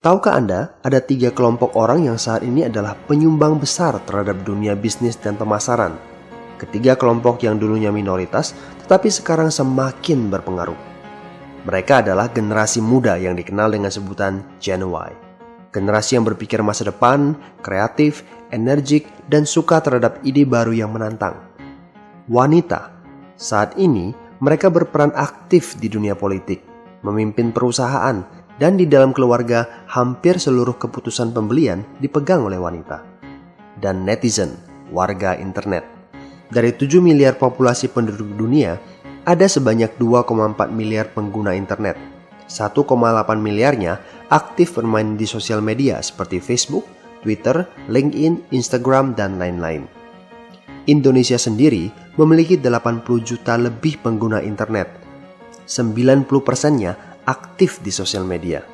Tahukah Anda, ada 3 kelompok orang yang saat ini adalah penyumbang besar terhadap dunia bisnis dan pemasaran. Ketiga kelompok yang dulunya minoritas, tetapi sekarang semakin berpengaruh. Mereka adalah generasi muda yang dikenal dengan sebutan Gen Y. Generasi yang berpikir masa depan, kreatif, energik, dan suka terhadap ide baru yang menantang. Wanita, saat ini mereka berperan aktif di dunia politik, memimpin perusahaan, dan di dalam keluarga hampir seluruh keputusan pembelian dipegang oleh wanita. Dan netizen, warga internet. Dari 7 miliar populasi penduduk dunia, ada sebanyak 2,4 miliar pengguna internet. 1,8 miliarnya aktif bermain di sosial media seperti Facebook, Twitter, LinkedIn, Instagram, dan lain-lain. Indonesia sendiri memiliki 80 juta lebih pengguna internet. 90%-nya aktif di sosial media.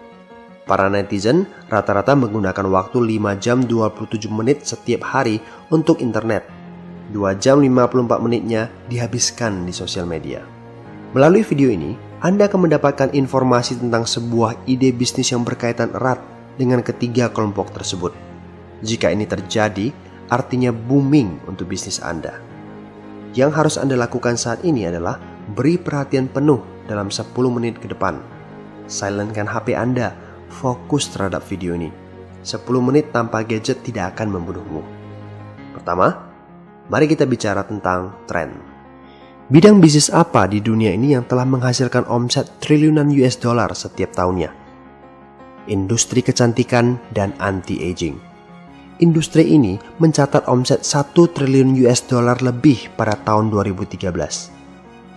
Para netizen rata-rata menggunakan waktu 5 jam 27 menit setiap hari untuk internet. 2 jam 54 menitnya dihabiskan di sosial media. Melalui video ini, Anda akan mendapatkan informasi tentang sebuah ide bisnis yang berkaitan erat dengan ketiga kelompok tersebut. Jika ini terjadi, artinya booming untuk bisnis Anda. Yang harus Anda lakukan saat ini adalah beri perhatian penuh dalam 10 menit ke depan. Silentkan HP Anda, fokus terhadap video ini. 10 menit tanpa gadget tidak akan membunuhmu. Pertama, mari kita bicara tentang tren. Bidang bisnis apa di dunia ini yang telah menghasilkan omset triliunan US dollar setiap tahunnya? Industri kecantikan dan anti-aging. Industri ini mencatat omset 1 triliun US dollar lebih pada tahun 2013.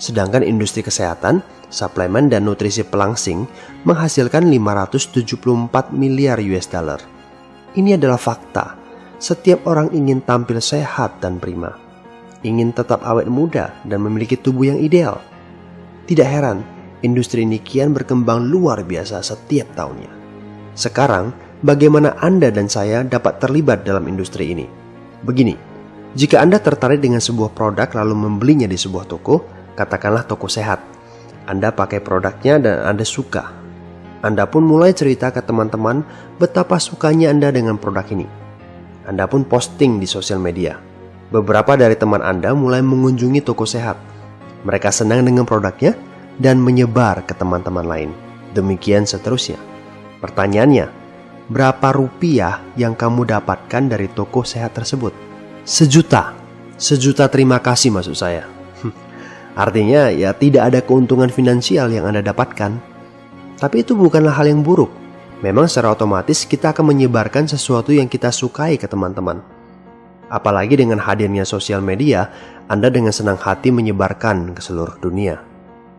Sedangkan industri kesehatan, suplemen dan nutrisi pelangsing menghasilkan 574 miliar US dollar. Ini adalah fakta. Setiap orang ingin tampil sehat dan prima. Ingin tetap awet muda dan memiliki tubuh yang ideal. Tidak heran, industri ini kian berkembang luar biasa setiap tahunnya. Sekarang, bagaimana Anda dan saya dapat terlibat dalam industri ini? Begini, jika Anda tertarik dengan sebuah produk lalu membelinya di sebuah toko, katakanlah toko sehat. Anda pakai produknya dan Anda suka. Anda pun mulai cerita ke teman-teman betapa sukanya Anda dengan produk ini. Anda pun posting di sosial media. Beberapa dari teman Anda mulai mengunjungi toko sehat. Mereka senang dengan produknya dan menyebar ke teman-teman lain. Demikian seterusnya. Pertanyaannya, berapa rupiah yang kamu dapatkan dari toko sehat tersebut? 1 juta. 1 juta terima kasih maksud saya. Artinya ya tidak ada keuntungan finansial yang Anda dapatkan. Tapi itu bukanlah hal yang buruk. Memang secara otomatis kita akan menyebarkan sesuatu yang kita sukai ke teman-teman. Apalagi dengan hadirnya sosial media, Anda dengan senang hati menyebarkan ke seluruh dunia.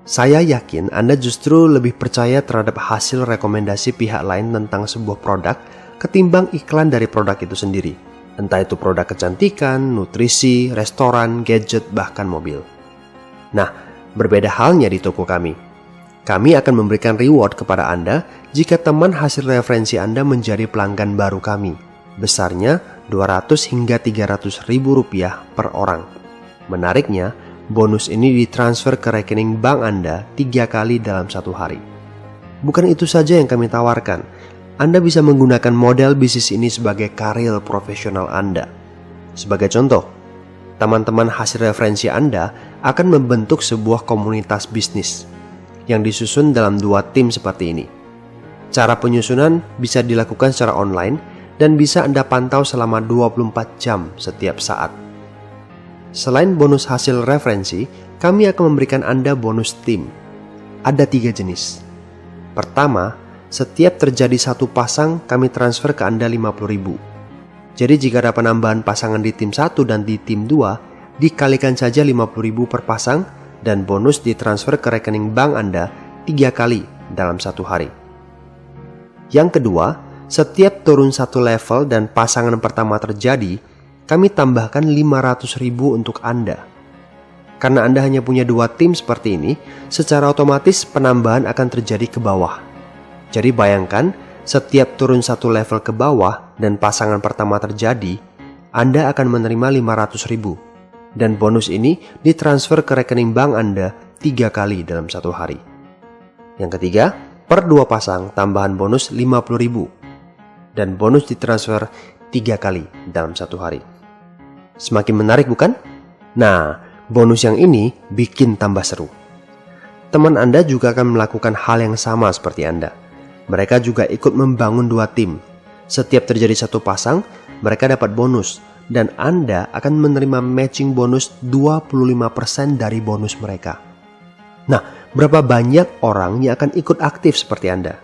Saya yakin Anda justru lebih percaya terhadap hasil rekomendasi pihak lain tentang sebuah produk ketimbang iklan dari produk itu sendiri. Entah itu produk kecantikan, nutrisi, restoran, gadget, bahkan mobil. Nah, berbeda halnya di toko kami. Kami akan memberikan reward kepada Anda jika teman hasil referensi Anda menjadi pelanggan baru kami. Besarnya 200 hingga 300 ribu rupiah per orang. Menariknya, bonus ini ditransfer ke rekening bank Anda 3 kali dalam 1 hari. Bukan itu saja yang kami tawarkan. Anda bisa menggunakan model bisnis ini sebagai karir profesional Anda. Sebagai contoh, teman-teman hasil referensi Anda akan membentuk sebuah komunitas bisnis yang disusun dalam 2 tim seperti ini. Cara penyusunan bisa dilakukan secara online dan bisa Anda pantau selama 24 jam setiap saat. Selain bonus hasil referensi, kami akan memberikan Anda bonus tim. Ada 3 jenis. Pertama, setiap terjadi 1 pasang, kami transfer ke Anda 50.000. Jadi jika ada penambahan pasangan di tim 1 dan di tim 2, dikalikan saja 50.000 per pasang dan bonus ditransfer ke rekening bank Anda 3 kali dalam 1 hari. Yang kedua, setiap turun 1 level dan pasangan pertama terjadi, kami tambahkan 500.000 untuk Anda. Karena Anda hanya punya 2 tim seperti ini, secara otomatis penambahan akan terjadi ke bawah. Jadi bayangkan, setiap turun 1 level ke bawah dan pasangan pertama terjadi, Anda akan menerima 500.000. Dan bonus ini ditransfer ke rekening bank Anda 3 kali dalam 1 hari. Yang ketiga, per 2 pasang tambahan bonus 50.000. dan bonus ditransfer 3 kali dalam satu hari. Semakin menarik bukan? Nah, bonus yang ini bikin tambah seru. Teman Anda juga akan melakukan hal yang sama seperti Anda. Mereka juga ikut membangun 2 tim. Setiap terjadi satu pasang, mereka dapat bonus, dan Anda akan menerima matching bonus 25% dari bonus mereka. Nah, berapa banyak orang yang akan ikut aktif seperti Anda?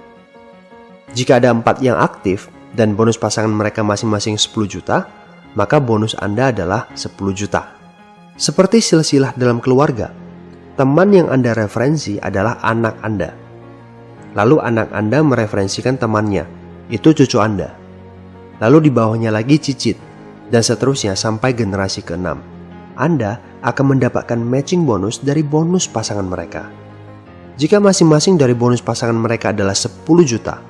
Jika ada 4 yang aktif dan bonus pasangan mereka masing-masing 10 juta, maka bonus Anda adalah 10 juta. Seperti silsilah dalam keluarga, teman yang Anda referensi adalah anak Anda. Lalu anak Anda mereferensikan temannya, itu cucu Anda. Lalu di bawahnya lagi cicit, dan seterusnya sampai generasi ke-6. Anda akan mendapatkan matching bonus dari bonus pasangan mereka. Jika masing-masing dari bonus pasangan mereka adalah 10 juta,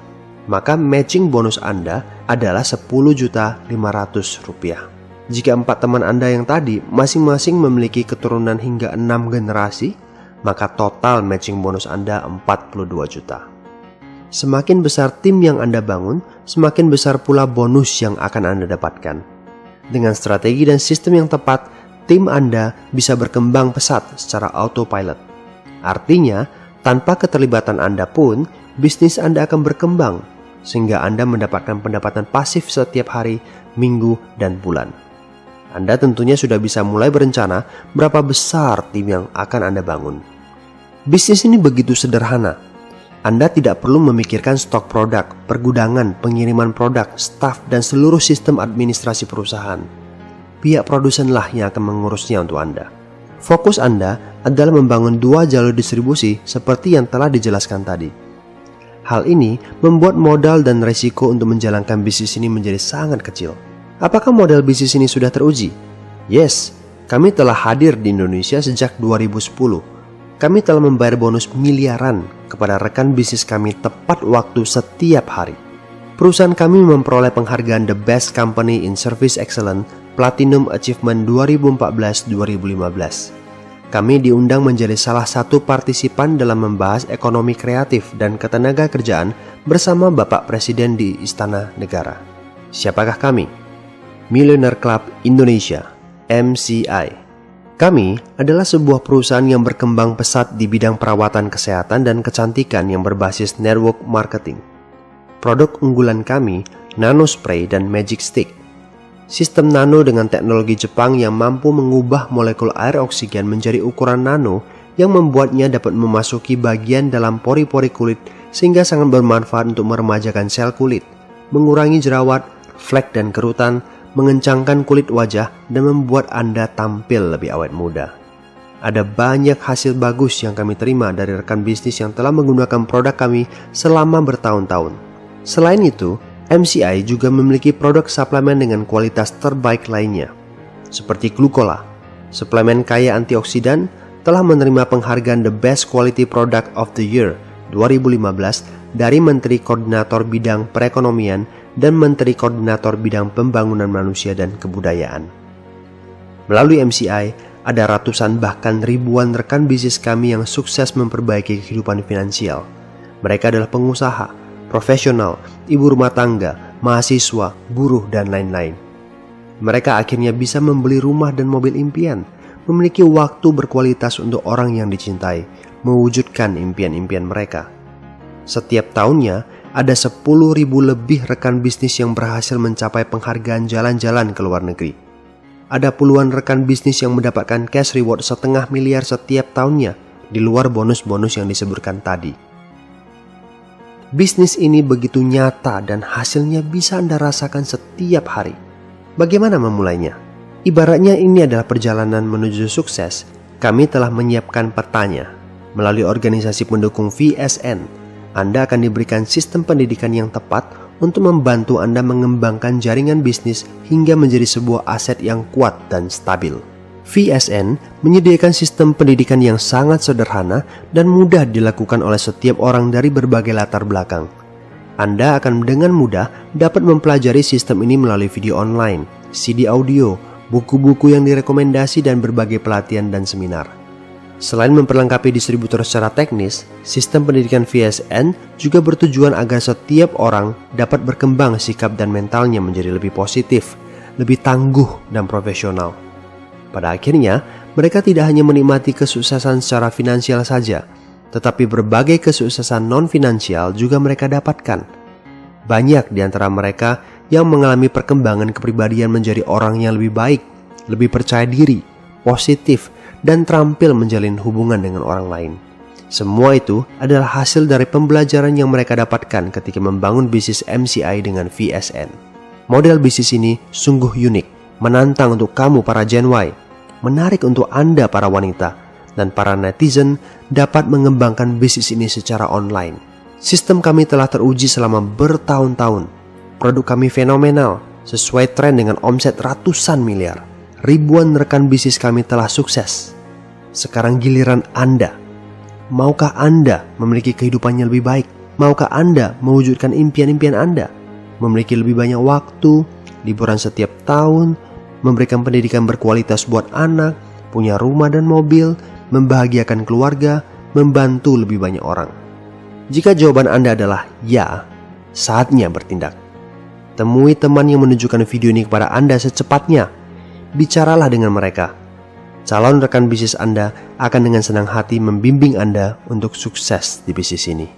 maka matching bonus Anda adalah 10.500.000 rupiah. Jika 4 teman Anda yang tadi masing-masing memiliki keturunan hingga 6 generasi, maka total matching bonus Anda 42 juta. Semakin besar tim yang Anda bangun, semakin besar pula bonus yang akan Anda dapatkan. Dengan strategi dan sistem yang tepat, tim Anda bisa berkembang pesat secara autopilot. Artinya, tanpa keterlibatan Anda pun, bisnis Anda akan berkembang, sehingga Anda mendapatkan pendapatan pasif setiap hari, minggu, dan bulan. Anda tentunya sudah bisa mulai berencana berapa besar tim yang akan Anda bangun. Bisnis ini begitu sederhana. Anda tidak perlu memikirkan stok produk, pergudangan, pengiriman produk, staf, dan seluruh sistem administrasi perusahaan. Pihak produsenlah yang akan mengurusnya untuk Anda. Fokus Anda adalah membangun 2 jalur distribusi seperti yang telah dijelaskan tadi. Hal ini membuat modal dan resiko untuk menjalankan bisnis ini menjadi sangat kecil. Apakah model bisnis ini sudah teruji? Yes, kami telah hadir di Indonesia sejak 2010. Kami telah membayar bonus miliaran kepada rekan bisnis kami tepat waktu setiap hari. Perusahaan kami memperoleh penghargaan The Best Company in Service Excellence Platinum Achievement 2014-2015. Kami diundang menjadi salah satu partisipan dalam membahas ekonomi kreatif dan ketenagakerjaan bersama Bapak Presiden di Istana Negara. Siapakah kami? Millionaire Club Indonesia, MCI. Kami adalah sebuah perusahaan yang berkembang pesat di bidang perawatan kesehatan dan kecantikan yang berbasis network marketing. Produk unggulan kami, Nano Spray dan Magic Stick. Sistem nano dengan teknologi Jepang yang mampu mengubah molekul air oksigen menjadi ukuran nano yang membuatnya dapat memasuki bagian dalam pori-pori kulit sehingga sangat bermanfaat untuk meremajakan sel kulit, mengurangi jerawat, flek dan kerutan, mengencangkan kulit wajah, dan membuat Anda tampil lebih awet muda. Ada banyak hasil bagus yang kami terima dari rekan bisnis yang telah menggunakan produk kami selama bertahun-tahun. Selain itu, MCI juga memiliki produk suplemen dengan kualitas terbaik lainnya, seperti Glucola. Suplemen kaya antioksidan telah menerima penghargaan The Best Quality Product of the Year 2015 dari Menteri Koordinator Bidang Perekonomian dan Menteri Koordinator Bidang Pembangunan Manusia dan Kebudayaan. Melalui MCI, ada ratusan bahkan ribuan rekan bisnis kami yang sukses memperbaiki kehidupan finansial. Mereka adalah pengusaha, profesional, ibu rumah tangga, mahasiswa, buruh, dan lain-lain. Mereka akhirnya bisa membeli rumah dan mobil impian, memiliki waktu berkualitas untuk orang yang dicintai, mewujudkan impian-impian mereka. Setiap tahunnya, ada 10.000 lebih rekan bisnis yang berhasil mencapai penghargaan jalan-jalan ke luar negeri. Ada puluhan rekan bisnis yang mendapatkan cash reward 500 miliar setiap tahunnya, di luar bonus-bonus yang disebutkan tadi. Bisnis ini begitu nyata dan hasilnya bisa Anda rasakan setiap hari. Bagaimana memulainya? Ibaratnya ini adalah perjalanan menuju sukses. Kami telah menyiapkan petanya. Melalui organisasi pendukung VSN, Anda akan diberikan sistem pendidikan yang tepat untuk membantu Anda mengembangkan jaringan bisnis hingga menjadi sebuah aset yang kuat dan stabil. VSN menyediakan sistem pendidikan yang sangat sederhana dan mudah dilakukan oleh setiap orang dari berbagai latar belakang. Anda akan dengan mudah dapat mempelajari sistem ini melalui video online, CD audio, buku-buku yang direkomendasi, dan berbagai pelatihan dan seminar. Selain memperlengkapi distributor secara teknis, sistem pendidikan VSN juga bertujuan agar setiap orang dapat berkembang sikap dan mentalnya menjadi lebih positif, lebih tangguh dan profesional. Pada akhirnya, mereka tidak hanya menikmati kesuksesan secara finansial saja, tetapi berbagai kesuksesan non-finansial juga mereka dapatkan. Banyak di antara mereka yang mengalami perkembangan kepribadian menjadi orang yang lebih baik, lebih percaya diri, positif, dan terampil menjalin hubungan dengan orang lain. Semua itu adalah hasil dari pembelajaran yang mereka dapatkan ketika membangun bisnis MCI dengan VSN. Model bisnis ini sungguh unik, menantang untuk kamu para Gen Y, menarik untuk Anda para wanita, dan para netizen dapat mengembangkan bisnis ini secara online. Sistem kami telah teruji selama bertahun-tahun. Produk kami fenomenal, sesuai tren dengan omset ratusan miliar. Ribuan rekan bisnis kami telah sukses. Sekarang giliran Anda. Maukah Anda memiliki kehidupan yang lebih baik? Maukah Anda mewujudkan impian-impian Anda? Memiliki lebih banyak waktu, liburan setiap tahun, memberikan pendidikan berkualitas buat anak, punya rumah dan mobil, membahagiakan keluarga, membantu lebih banyak orang. Jika jawaban Anda adalah ya, saatnya bertindak. Temui teman yang menunjukkan video ini kepada Anda secepatnya. Bicaralah dengan mereka. Calon rekan bisnis Anda akan dengan senang hati membimbing Anda untuk sukses di bisnis ini.